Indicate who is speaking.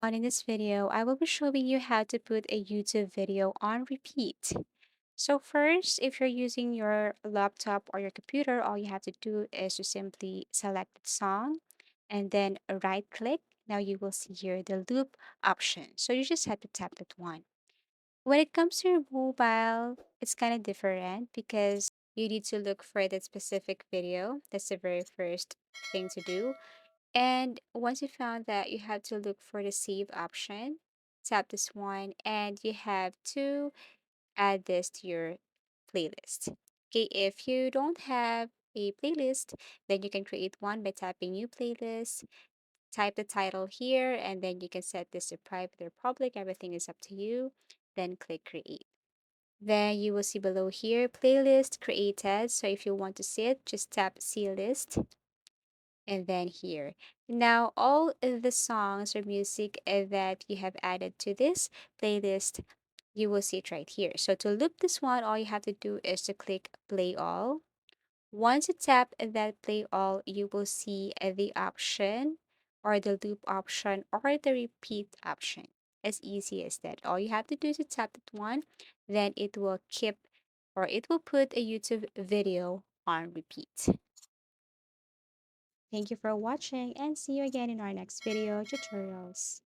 Speaker 1: In this video, I will be showing you how to put a YouTube video on repeat. So first, if you're using your laptop or your computer, all you have to do is to simply select the song and then right click. Now you will see here the loop option. So you just have to tap that one. When it comes to your mobile, it's kind of different because you need to look for that specific video. That's the very first thing to do. And once you found that, you have to look for the save option. Tap this one, and you have to add this to your playlist. Okay, if you don't have a playlist, then you can create one by tapping new playlist, type the title here, and then you can set this to private or public. Everything is up to you. Then click create. Then you will see below here playlist created. So if you want to see it, just tap see list and then here. Now, all of the songs or music that you have added to this playlist, you will see it right here. So to loop this one, all you have to do is to click play all. Once you tap that play all, you will see the option or the loop option or the repeat option. As easy as that. All you have to do is to tap that one, then it will keep or it will put a YouTube video on repeat. Thank you for watching and see you again in our next video tutorials.